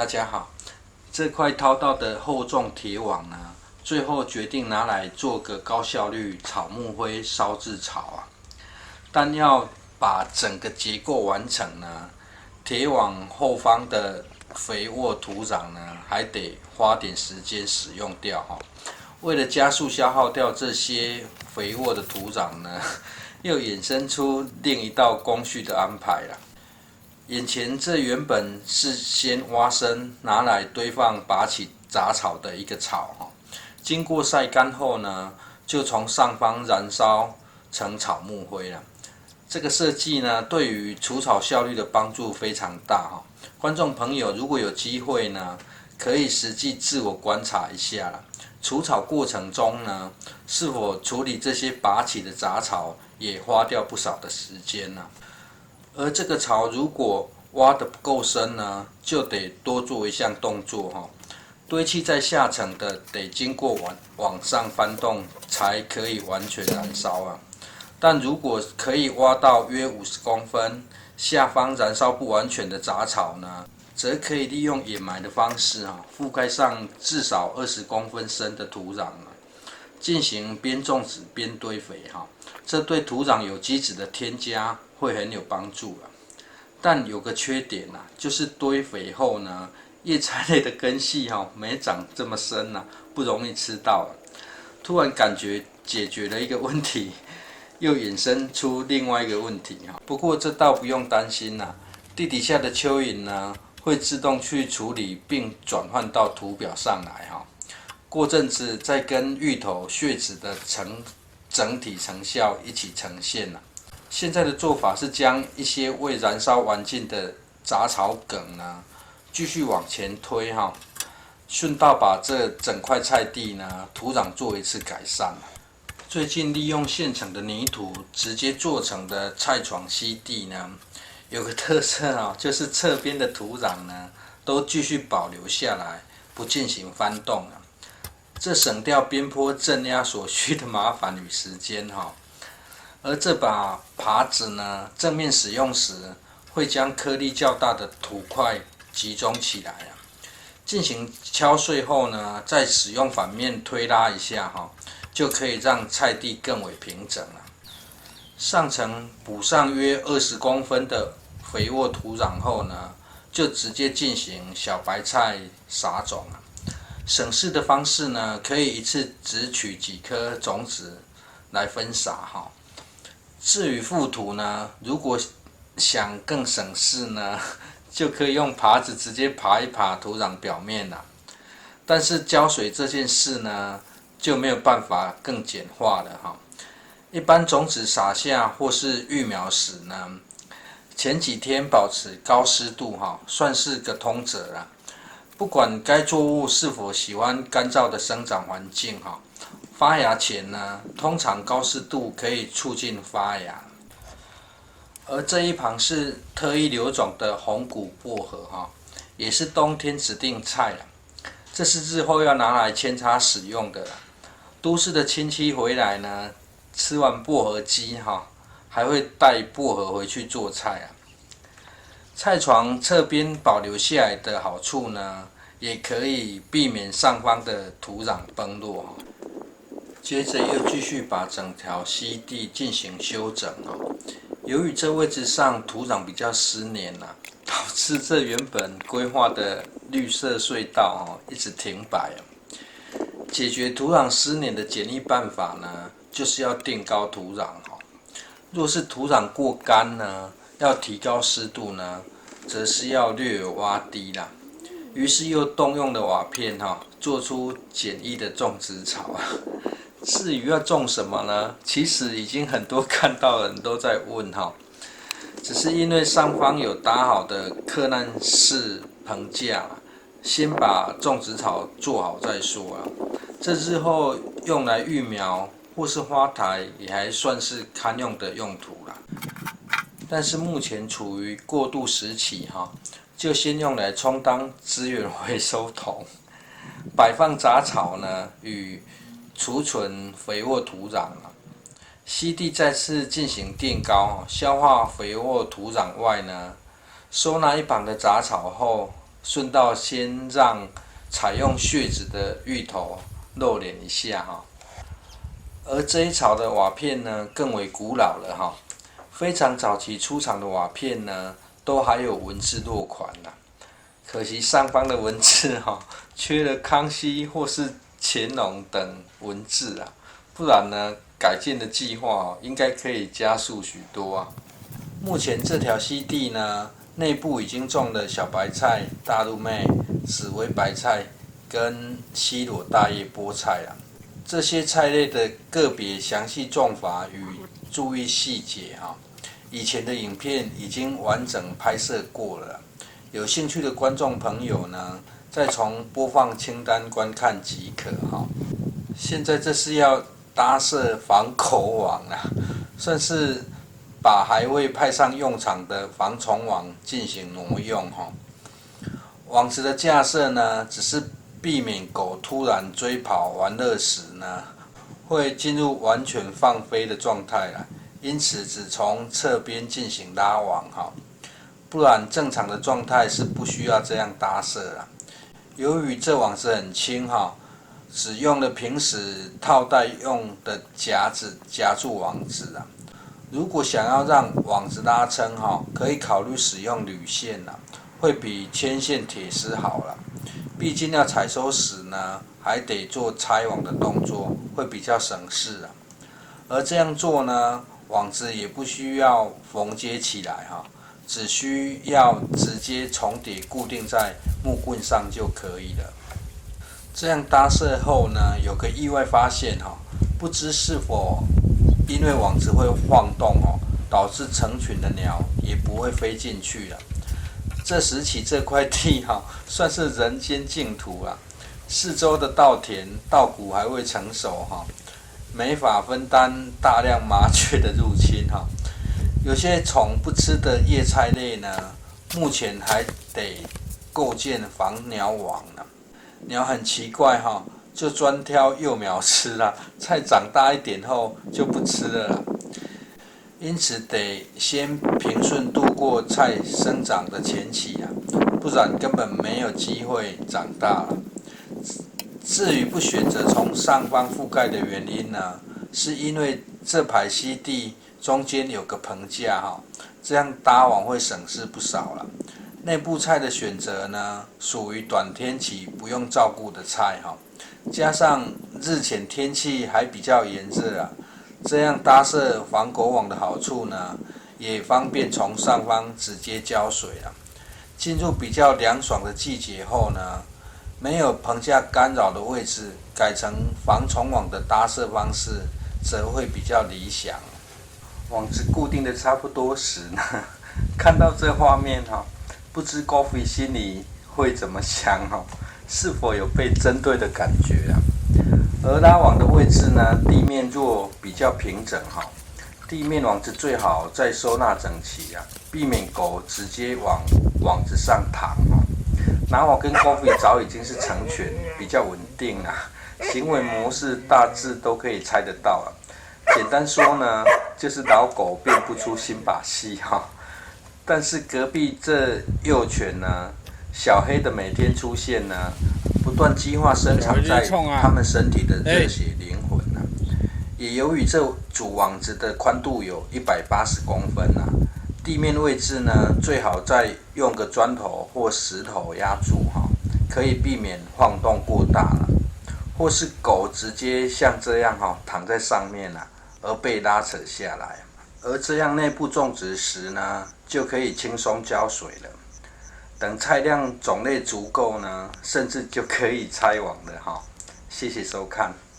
大家好，这块掏到的厚重铁网呢，最后决定拿来做个高效率草木灰烧制草啊。但要把整个结构完成呢，铁网后方的肥沃土壤呢，还得花点时间使用掉哈。为了加速消耗掉这些肥沃的土壤呢，又衍生出另一道工序的安排了。眼前这原本是先挖深拿来堆放拔起杂草的一个草哈，经过晒干后呢，就从上方燃烧成草木灰了。这个设计呢，对于除草效率的帮助非常大哈。观众朋友如果有机会呢，可以实际自我观察一下了。除草过程中呢，是否处理这些拔起的杂草也花掉不少的时间呢？而这个槽如果挖得不够深呢，就得多做一项动作哈。堆砌在下层的得经过往上翻动才可以完全燃烧啊。但如果可以挖到约50公分，下方燃烧不完全的杂草呢，则可以利用掩埋的方式覆盖上至少20公分深的土壤进行边种植边堆肥哈。这对土壤有机质的添加会很有帮助啊。但有个缺点就是堆肥后呢，叶菜类的根系没长这么深不容易吃到突然感觉解决了一个问题，又衍生出另外一个问题不过这倒不用担心地底下的蚯蚓呢，会自动去处理并转换到土表上来过阵子再跟芋头血脂的整体成效一起呈现现在的做法是将一些未燃烧完尽的杂草梗呢，继续往前推顺道把这整块菜地呢土壤做一次改善最近利用现成的泥土直接做成的菜床吸地呢，有个特色就是侧边的土壤呢都继续保留下来，不进行翻动这省掉边坡镇压所需的麻烦与时间而这把耙子呢，正面使用时会将颗粒较大的土块集中起来进行敲碎后呢，再使用反面推拉一下就可以让菜地更为平整了。上层补上约20公分的肥沃土壤后呢，就直接进行小白菜撒种省事的方式呢，可以一次只取几颗种子来分撒至于覆土呢，如果想更省事呢，就可以用耙子直接耙一耙土壤表面但是浇水这件事呢，就没有办法更简化了一般种子撒下或是育苗时呢，前几天保持高湿度算是个通则啦。不管该作物是否喜欢干燥的生长环境发芽前呢，通常高湿度可以促进发芽。而这一旁是特意留种的红骨薄荷也是冬天指定菜这是日后要拿来扦插使用的都市的亲戚回来呢，吃完薄荷鸡还会带薄荷回去做菜菜床侧边保留下来的好处呢，也可以避免上方的土壤崩落接着又继续把整条溪地进行修整由于这位置上土壤比较湿黏导致这原本规划的绿色隧道一直停摆解决土壤湿黏的简易办法呢，就是要垫高土壤若是土壤过干呢，要提高湿度呢，则是要略有挖低啦。于是又动用了瓦片做出简易的种植槽至于要种什么呢？其实已经很多看到的人都在问只是因为上方有搭好的克难式棚架先把种植槽做好再说这日后用来育苗或是花台也还算是堪用的用途啦。但是目前处于过渡时期就先用来充当资源回收桶，摆放杂草呢与储存肥沃土壤溪地再次进行垫高消化肥沃土壤外呢，收纳一旁的杂草后，顺道先让采用血质的芋头露脸一下哈。而这一槽的瓦片呢，更为古老了哈。非常早期出厂的瓦片呢，都还有文字落款啦。可惜上方的文字哈，缺了康熙或是乾隆等文字啊，不然呢，改建的计划应该可以加速许多啊。目前这条溪地呢，内部已经种了小白菜、大陆妹、紫薇白菜跟西螺大叶菠菜啊。这些菜类的个别详细种法与注意细节哈，以前的影片已经完整拍摄过了，有兴趣的观众朋友呢，再从播放清单观看即可哈。现在这是要搭设防狗网啊，算是把还未派上用场的防虫网进行挪用哈。网子的架设呢，只是避免狗突然追跑玩乐时呢，会进入完全放飞的状态啦，因此只从侧边进行拉网哈，不然正常的状态是不需要这样搭设啦。由于这网子很轻哈，只用了平时套袋用的夹子夹住网子啊。如果想要让网子拉撑哈，可以考虑使用铝线啦，会比铅线铁丝好啦。毕竟要采收时呢，还得做拆网的动作，会比较省事啊。而这样做呢，网子也不需要缝接起来哈，只需要直接重叠固定在木棍上就可以了。这样搭设后呢，有个意外发现哈，不知是否因为网子会晃动哦，导致成群的鸟也不会飞进去了。这时起这块地哈，算是人间净土啊。四周的稻田、稻谷还未成熟哈，没法分担大量麻雀的入侵哈。有些虫不吃的叶菜类呢，目前还得构建防鸟网呢。鸟很奇怪哈，就专挑幼苗吃啦，菜长大一点后就不吃了啦。因此得先平顺度过菜生长的前期啊，不然根本没有机会长大了。至于不选择从上方覆盖的原因呢，是因为这排溪地中间有个棚架哈，这样搭网会省事不少了。内部菜的选择呢，属于短天期不用照顾的菜哈，加上日前天气还比较炎热啊。这样搭设防狗网的好处呢，也方便从上方直接浇水啊。进入比较凉爽的季节后呢，没有棚架干扰的位置，改成防虫网的搭设方式，则会比较理想。网子固定的差不多时呢，看到这画面哈，不知 Goffy 心里会怎么想哈？是否有被针对的感觉啊？而拉网的位置呢，地面若比较平整哈，地面网子最好再收纳整齐啊，避免狗直接往网子上躺哈。拿网跟 Goffy 早已经是成犬，比较稳定啊，行为模式大致都可以猜得到啊。简单说呢，就是老狗变不出新把戏哈。但是隔壁这幼犬呢，小黑的每天出现呢，不断激化深藏在他们身体的热血灵魂啊。也由于这组网子的宽度有180公分啊，地面位置呢，最好再用个砖头或石头压住哈，可以避免晃动过大了，或是狗直接像这样哈躺在上面啊，而被拉扯下来。而这样内部种植时呢，就可以轻松浇水了。等菜量种类足够呢，甚至就可以拆网了哈。谢谢收看。